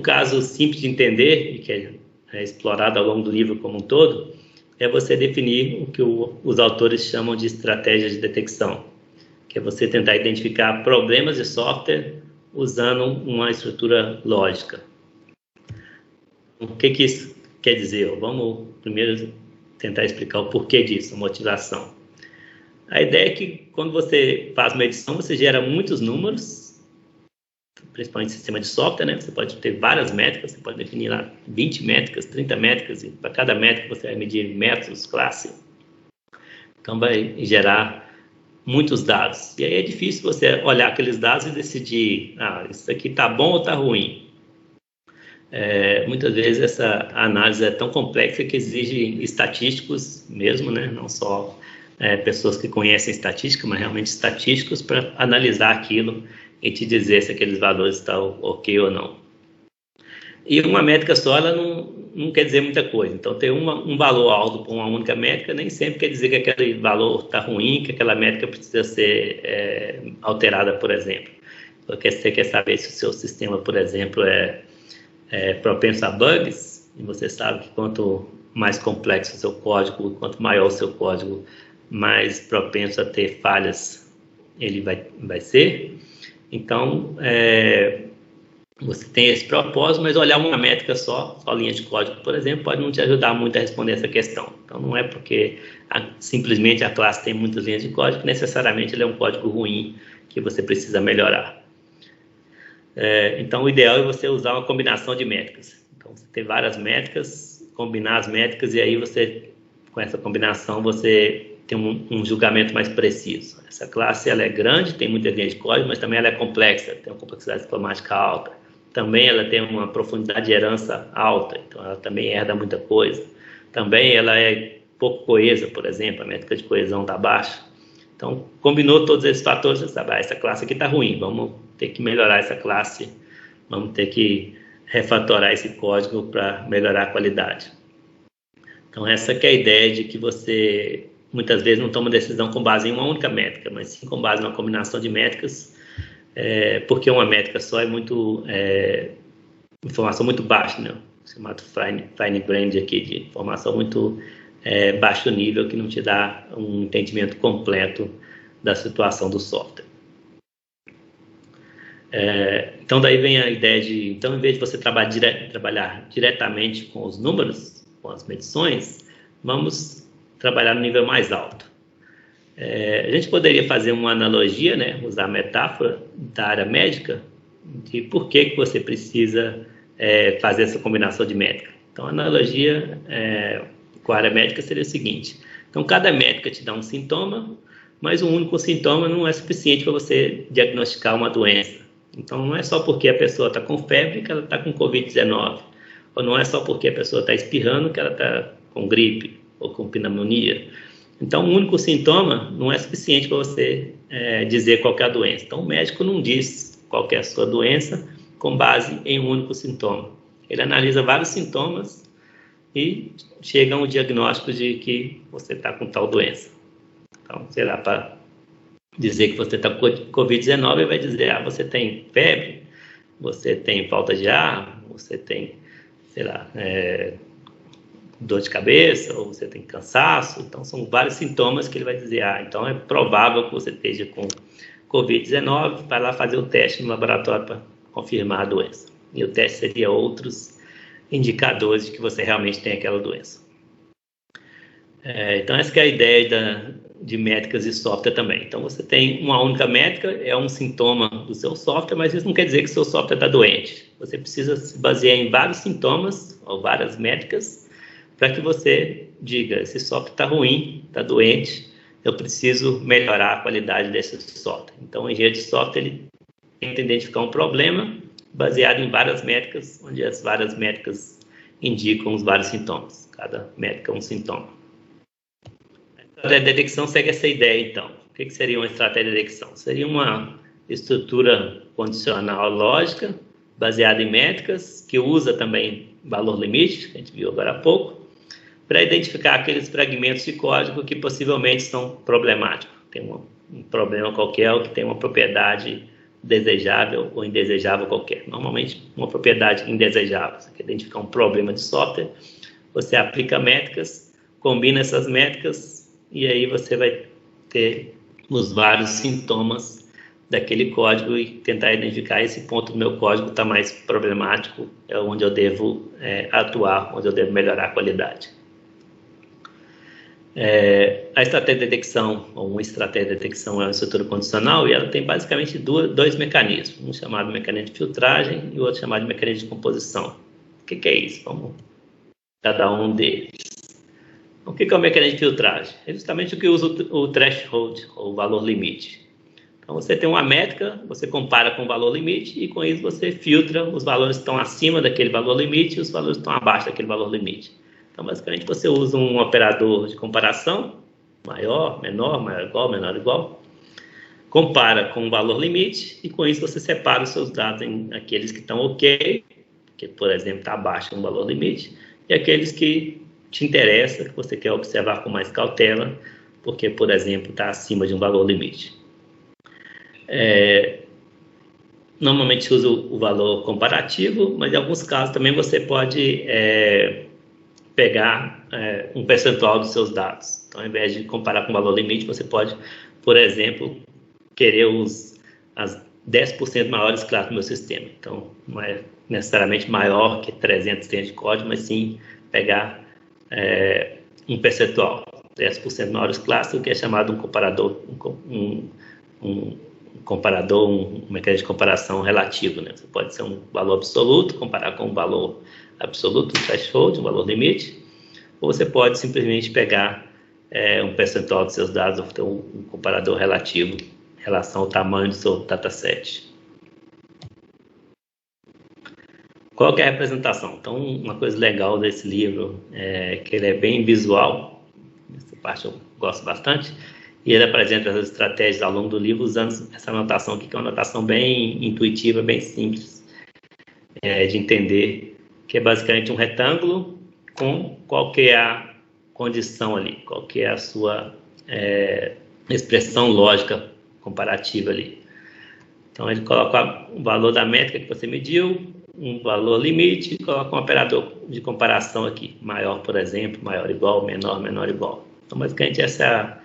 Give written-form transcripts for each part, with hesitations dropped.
caso simples de entender, e que é explorado ao longo do livro como um todo, é você definir o que os autores chamam de estratégia de detecção, que é você tentar identificar problemas de software usando uma estrutura lógica. O que isso quer dizer? Vamos primeiro tentar explicar o porquê disso, a motivação. A ideia é que quando você faz uma edição, você gera muitos números, principalmente em sistema de software, né? Você pode ter várias métricas, você pode definir lá 20 métricas, 30 métricas, e para cada métrica você vai medir métodos, classe. Então vai gerar muitos dados. E aí é difícil você olhar aqueles dados e decidir, isso aqui está bom ou está ruim. Muitas vezes essa análise é tão complexa que exige estatísticos mesmo, né? Não só pessoas que conhecem estatística, mas realmente estatísticos para analisar aquilo e te dizer se aqueles valores estão ok ou não. E uma métrica só, ela não quer dizer muita coisa. Então, ter um valor alto para uma única métrica nem sempre quer dizer que aquele valor está ruim, que aquela métrica precisa ser alterada, por exemplo. Porque você quer saber se o seu sistema, por exemplo, é propenso a bugs, e você sabe que quanto mais complexo o seu código, quanto maior o seu código, mais propenso a ter falhas ele vai ser. Então, você tem esse propósito, mas olhar uma métrica só linha de código, por exemplo, pode não te ajudar muito a responder essa questão. Então, não é porque simplesmente a classe tem muitas linhas de código que necessariamente ele é um código ruim que você precisa melhorar. Então, o ideal é você usar uma combinação de métricas. Então, você tem várias métricas, combinar as métricas, e aí você, com essa combinação, você tem um julgamento mais preciso. Essa classe ela é grande, tem muita linha de código, mas também ela é complexa, tem uma complexidade sistemática alta. Também ela tem uma profundidade de herança alta, então ela também herda muita coisa. Também ela é pouco coesa, por exemplo, a métrica de coesão está baixa. Então, combinou todos esses fatores, você sabe, essa classe aqui está ruim, vamos ter que melhorar essa classe, vamos ter que refatorar esse código para melhorar a qualidade. Então, essa que é a ideia de que você, muitas vezes, não toma decisão com base em uma única métrica, mas sim com base em uma combinação de métricas, porque uma métrica só é muito informação muito baixa, né? Chamado fine grained aqui, de informação muito baixo nível, que não te dá um entendimento completo da situação do software. Então, daí vem a ideia de, então, em vez de você trabalhar diretamente com os números, com as medições, vamos trabalhar no nível mais alto. A gente poderia fazer uma analogia, né, usar a metáfora da área médica, de por que você precisa fazer essa combinação de métrica. Então, a analogia com a área médica seria o seguinte: então, cada métrica te dá um sintoma, mas um único sintoma não é suficiente para você diagnosticar uma doença. Então, não é só porque a pessoa está com febre que ela está com Covid-19, ou não é só porque a pessoa está espirrando que ela está com gripe ou com pneumonia. Então, um único sintoma não é suficiente para você dizer qual é a doença. Então, o médico não diz qual é a sua doença com base em um único sintoma. Ele analisa vários sintomas e chega a um diagnóstico de que você está com tal doença. Então, sei lá, para dizer que você está com Covid-19, ele vai dizer, você tem febre, você tem falta de ar, você tem, sei lá, dor de cabeça, ou você tem cansaço. Então, são vários sintomas que ele vai dizer, então é provável que você esteja com Covid-19, vai lá fazer o teste no laboratório para confirmar a doença. E o teste seria outros indicadores de que você realmente tem aquela doença. Então, essa que é a ideia de métricas de software também. Então, você tem uma única métrica, é um sintoma do seu software, mas isso não quer dizer que o seu software está doente. Você precisa se basear em vários sintomas, ou várias métricas, para que você diga, esse software está ruim, está doente, eu preciso melhorar a qualidade desse software. Então, o engenheiro de software ele tenta identificar um problema baseado em várias métricas, onde as várias métricas indicam os vários sintomas. Cada métrica é um sintoma. A estratégia de detecção segue essa ideia, então. O que seria uma estratégia de detecção? Seria uma estrutura condicional lógica, baseada em métricas, que usa também valor limite, que a gente viu agora há pouco, para identificar aqueles fragmentos de código que possivelmente são problemáticos. Tem um problema qualquer, ou que tem uma propriedade desejável ou indesejável qualquer. Normalmente, uma propriedade indesejável. Você quer identificar um problema de software, você aplica métricas, combina essas métricas e aí você vai ter os vários sintomas daquele código e tentar identificar esse ponto do meu código está mais problemático, é onde eu devo atuar, onde eu devo melhorar a qualidade. A estratégia de detecção, ou uma estratégia de detecção é uma estrutura condicional e ela tem basicamente dois mecanismos, um chamado mecanismo de filtragem e o outro chamado mecanismo de composição. O que é isso? Vamos cada um deles. O que é o mecanismo de filtragem? É justamente o que usa o threshold, ou o valor limite. Então, você tem uma métrica, você compara com o valor limite e com isso você filtra os valores que estão acima daquele valor limite e os valores que estão abaixo daquele valor limite. Então, basicamente, você usa um operador de comparação, maior, menor, maior igual, menor igual, compara com o valor limite e com isso você separa os seus dados em aqueles que estão ok, que, por exemplo, está abaixo de um valor limite, e aqueles que te interessam, que você quer observar com mais cautela, porque, por exemplo, está acima de um valor limite. Normalmente se usa o valor comparativo, mas em alguns casos também você pode pegar um percentual dos seus dados. Então, ao invés de comparar com o valor limite, você pode, por exemplo, querer as 10% maiores classes do meu sistema. Então, não é necessariamente maior que 300 linhas de código, mas sim pegar um percentual, 10% maiores classes, o que é chamado um comparador, um mecanismo de comparação relativo, né? Você pode ser um valor absoluto, comparar com um valor absoluto, um threshold, um valor limite, ou você pode simplesmente pegar um percentual dos seus dados, ou ter um comparador relativo em relação ao tamanho do seu dataset. Qual que é a representação? Então, uma coisa legal desse livro é que ele é bem visual, essa parte eu gosto bastante, e ele apresenta as estratégias ao longo do livro usando essa anotação aqui, que é uma anotação bem intuitiva, bem simples de entender, que é basicamente um retângulo com qual que é a condição ali, qual que é a sua expressão lógica comparativa ali. Então, ele coloca o valor da métrica que você mediu, um valor limite, e coloca um operador de comparação aqui, maior, por exemplo, maior igual, menor, menor igual. Então, basicamente, essa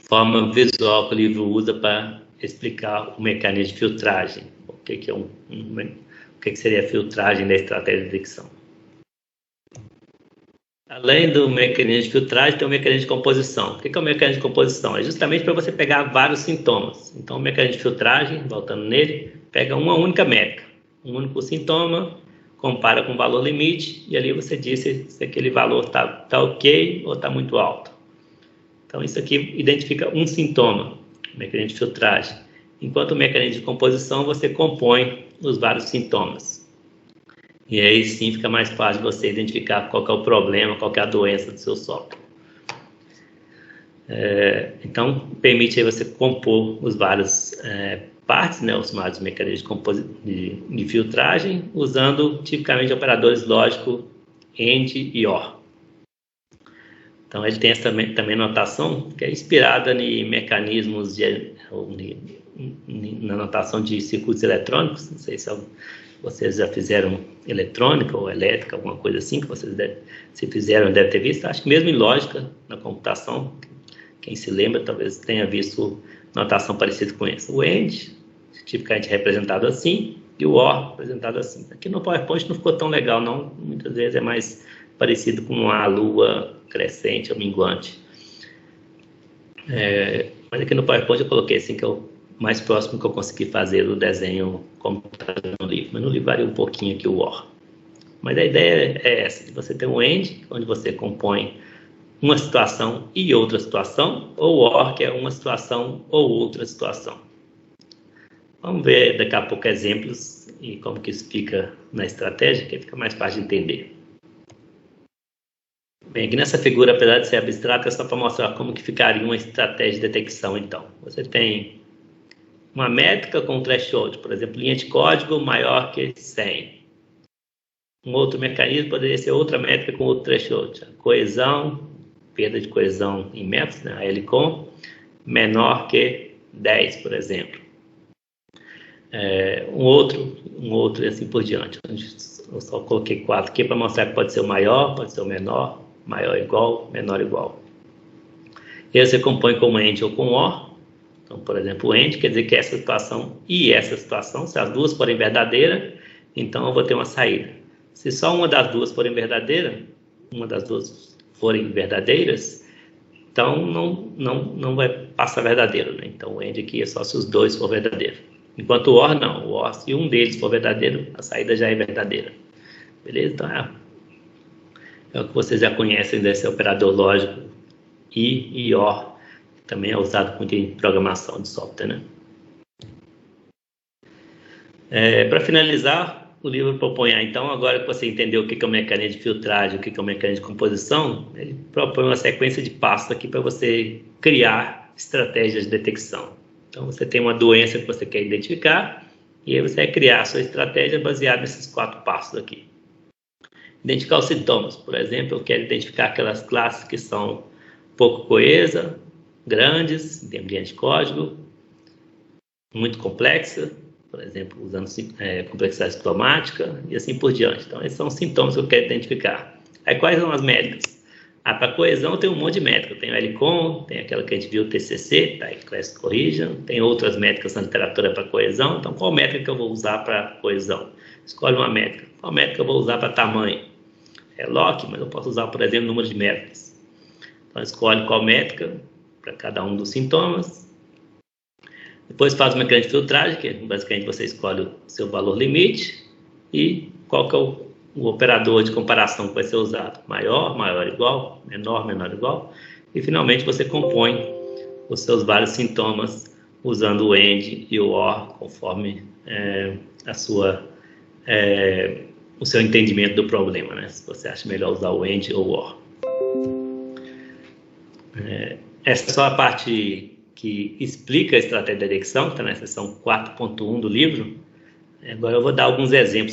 forma visual que o livro usa para explicar o mecanismo de filtragem. O que seria a filtragem da estratégia de detecção. Além do mecanismo de filtragem, tem o mecanismo de composição. O que é o mecanismo de composição? É justamente para você pegar vários sintomas. Então, o mecanismo de filtragem, voltando nele, pega uma única métrica, um único sintoma, compara com o valor limite, e ali você diz se aquele valor está ok ou está muito alto. Então, isso aqui identifica um sintoma, o mecanismo de filtragem. Enquanto o mecanismo de composição, você compõe os vários sintomas. E aí sim fica mais fácil você identificar qual que é o problema, qual que é a doença do seu software. Então, permite aí você compor os vários partes, né, os vários mecanismos de filtragem, usando tipicamente operadores lógicos AND e OR. Então, ele tem essa também notação que é inspirada em mecanismos na notação de circuitos eletrônicos. Não sei se vocês já fizeram eletrônica ou elétrica, alguma coisa assim, que vocês se fizeram, devem ter visto. Acho que mesmo em lógica, na computação, quem se lembra talvez tenha visto notação parecida com essa. O AND, tipicamente representado assim, e o OR representado assim. Aqui no PowerPoint não ficou tão legal, não. Muitas vezes é mais parecido com uma lua crescente ou minguante. Mas aqui no PowerPoint eu coloquei assim, que é o mais próximo que eu consegui fazer do desenho como está no livro. Mas no livro varia um pouquinho aqui o OR. Mas a ideia é essa, de você ter um AND, onde você compõe uma situação e outra situação, ou OR, que é uma situação ou outra situação. Vamos ver daqui a pouco exemplos e como que isso fica na estratégia, que fica mais fácil de entender. Bem, aqui nessa figura, apesar de ser abstrata, é só para mostrar como que ficaria uma estratégia de detecção, então. Você tem uma métrica com um threshold, por exemplo, linha de código maior que 100. Um outro mecanismo poderia ser outra métrica com outro threshold. A coesão, perda de coesão em metros, né, a LCOM, menor que 10, por exemplo. um outro e assim por diante. Eu só coloquei 4 aqui para mostrar que pode ser o maior, pode ser o menor, maior igual, menor igual. E aí você compõe com AND ou com OR. Então, por exemplo, o AND quer dizer que essa situação e essa situação, se as duas forem verdadeiras, então eu vou ter uma saída. Se só uma das duas forem verdadeira, uma das duas forem verdadeiras, então não vai passar verdadeiro, né? Então o AND aqui é só se os dois for verdadeiro. Enquanto o OR não, o OR, se um deles for verdadeiro, a saída já é verdadeira. Beleza? Então é o que vocês já conhecem desse operador lógico e OR, que também é usado muito em programação de software, né? Para finalizar, o livro propõe, então, agora que você entendeu o que é o mecanismo de filtragem, o que é o mecanismo de composição, ele propõe uma sequência de passos aqui para você criar estratégias de detecção. Então, você tem uma doença que você quer identificar, e aí você vai criar a sua estratégia baseada nesses 4 passos aqui. Identificar os sintomas. Por exemplo, eu quero identificar aquelas classes que são pouco coesas, grandes, em termos de código, muito complexa, por exemplo, usando complexidade ciclomática e assim por diante. Então, esses são os sintomas que eu quero identificar. Aí, quais são as métricas? Para coesão tem um monte de métricas. Tem o LCON, tem aquela que a gente viu, o TCC, tá? Class Correlation, tem outras métricas na literatura para coesão. Então, qual métrica que eu vou usar para coesão? Escolhe uma métrica. Qual métrica eu vou usar para tamanho? É LOC, mas eu posso usar, por exemplo, o número de métricas. Então, escolhe qual métrica para cada um dos sintomas. Depois faz o mecanismo de filtragem, que basicamente você escolhe o seu valor limite e qual que é o operador de comparação que vai ser usado. Maior, maior igual, menor, menor igual. E finalmente você compõe os seus vários sintomas usando o AND e o OR conforme o seu entendimento do problema, né? Se você acha melhor usar o AND ou o OR. Essa é só a parte que explica a estratégia de detecção, que está na seção 4.1 do livro. Agora eu vou dar alguns exemplos